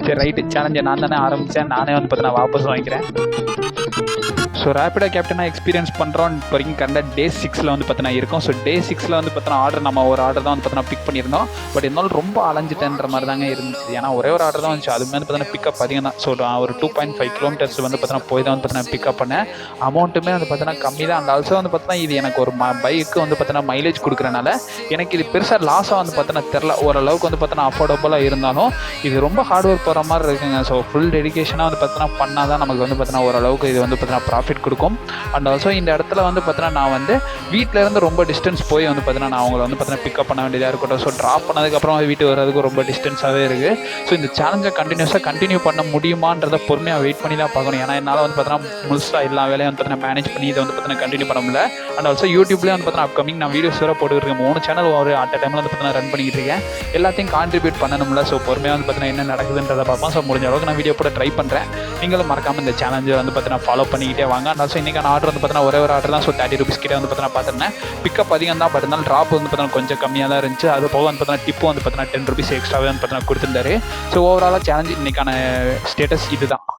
சரி ரைட்டு, சேலஞ்சை நான் தானே ஆரம்பித்தேன், நானே வந்து பார்த்தீங்கன்னா வாபஸ் வாங்கிக்கிறேன். ஸோ ரேப்பிடோ கேப்டனாக எக்ஸ்பீரியன்ஸ் பண்ணுறோம். இப்போ வரைக்கும் கரெக்டாக டே 6ல் வந்து பார்த்தீங்கன்னா இருக்கும். ஸோ டே 6ல் வந்து பார்த்தீங்கன்னா ஆர்டர் நம்ம ஒரு ஆர்டர் தான் வந்து பார்த்தீங்கன்னா பிக் பண்ணியிருந்தோம். பட் இருந்தாலும் ரொம்ப அலைஞ்சிட்டேன்ற மாதிரி தாங்க இருந்துச்சு. ஏன்னா ஒரே ஒரு ஆர்டர் தான் வந்துச்சு. அதுக்கு வந்து பார்த்தீங்கன்னா பிக்கப் அதிகம் தான். ஸோ ஒரு 2.5 கிலோமீட்டர்ஸ் வந்து பார்த்தீங்கன்னா போய் தான் வந்து பார்த்தீங்கன்னா பிக்கப் பண்ணேன். அமௌண்ட்டுமே வந்து பார்த்தீங்கன்னா கம்மி தான். அண்ட் ஆல்சோ வந்து பார்த்தீங்கன்னா இது எனக்கு ஒரு பைக்கு வந்து பார்த்தீங்கன்னா மைலேஜ் கொடுக்குறனால எனக்கு இது பெருசாக லாஸாக வந்து பார்த்தீங்கன்னா தெரில. ஓரளவுக்கு வந்து பார்த்தீங்கன்னா அஃபோர்டபுளாக இருந்தாலும் இது ரொம்ப ஹார்ட் ஒர்க் போகிற மாதிரி இருக்குங்க. ஸோ ஃபுல் டெடிகேஷனாக வந்து பார்த்தீங்கன்னா பண்ணால் தான் நமக்கு வந்து பார்த்தீங்கன்னா ஓரளவுக்கு இது வந்து பார்த்தீங்கன்னா ப்ராஃபிட் கொடுக்கும். அண்ட் ஆல்சோ இந்த இடத்துல வந்து பார்த்தீங்கன்னா நான் வந்து வீட்டிலேருந்து ரொம்ப டிஸ்டன்ஸ் போய் வந்து பார்த்தீங்கன்னா நான் அவங்கள வந்து பார்த்தீங்கன்னா பிக்கப் பண்ண வேண்டியதாக இருக்கட்டும். ஸோ ட்ராப் பண்ணதுக்கப்புறம் வீட்டு வர்றதுக்கு ரொம்ப டிஸ்டன்ஸாகவே இருக்குது. ஸோ இந்த சேலஞ்சை கண்டினியூ பண்ண முடியுமான்றதை பொறுமையாக வெயிட் பண்ணி தான் பார்க்கணும். ஏன்னா என்னால் வந்து பார்த்தீங்கன்னா முழுசாக எல்லா வேலையும் வந்து பார்த்தீங்கன்னா மேனேஜ் பண்ணி இதை வந்து பார்த்தீங்கன்னா கண்டினியூ பண்ண முடியல. அண்ட் ஆல்சோ யூடியூப்லேயே வந்து பார்த்தீங்கன்னா அப்கமிங் நான் வீடியோஸ் வேறு போட்டுருக்கேன். 3 சேனல் ஒரு அட் டைமில் வந்து பார்த்தீங்கன்னா ரன் பண்ணிக்கிட்டு இருக்கேன். எல்லாத்தையும் கான்ட்ரிபியூட் பண்ணணும்ல. ஸோ பொறுமையாக வந்து பார்த்தீங்கன்னா என்ன நடக்குதுன்றதை பார்ப்போம். ஸோ முடிஞ்ச அளவுக்கு நான் வீடியோ போட ட்ரை பண்ணுறேன். நீங்களும் மறக்காமல் இந்த சேலஞ்சை வந்து பார்த்தீங்கன்னா ஃபாலோ பண்ணிக்கிட்டே வாங்க. அண்ட் ஆல்சோ இன்றைக்கான ஆர்டர் வந்து பார்த்தீங்கன்னா ஒரே ஒரு ஆர்டர் தான். ஸோ 30 ரூபீஸ் கிட்டே வந்து பார்த்தீங்கன்னா பார்த்துருந்தேன். பிக்கப் அதிகம் தான். பட் இருந்தாலும் ட்ராப் வந்து பார்த்தீங்கன்னா கொஞ்சம் கம்மியாக தான் இருந்துச்சு. அது போக வந்து பார்த்தீங்கன்னா டிப்பு வந்து பார்த்தீங்கன்னா 10 ரூபீஸ் எக்ஸ்ட்ராவே வந்து பார்த்தீங்கன்னா கொடுத்துருந்தாரு. ஸோ ஓவராலாக சேலஞ்ச் இன்றைக்கான ஸ்டேட்டஸ் இது தான்.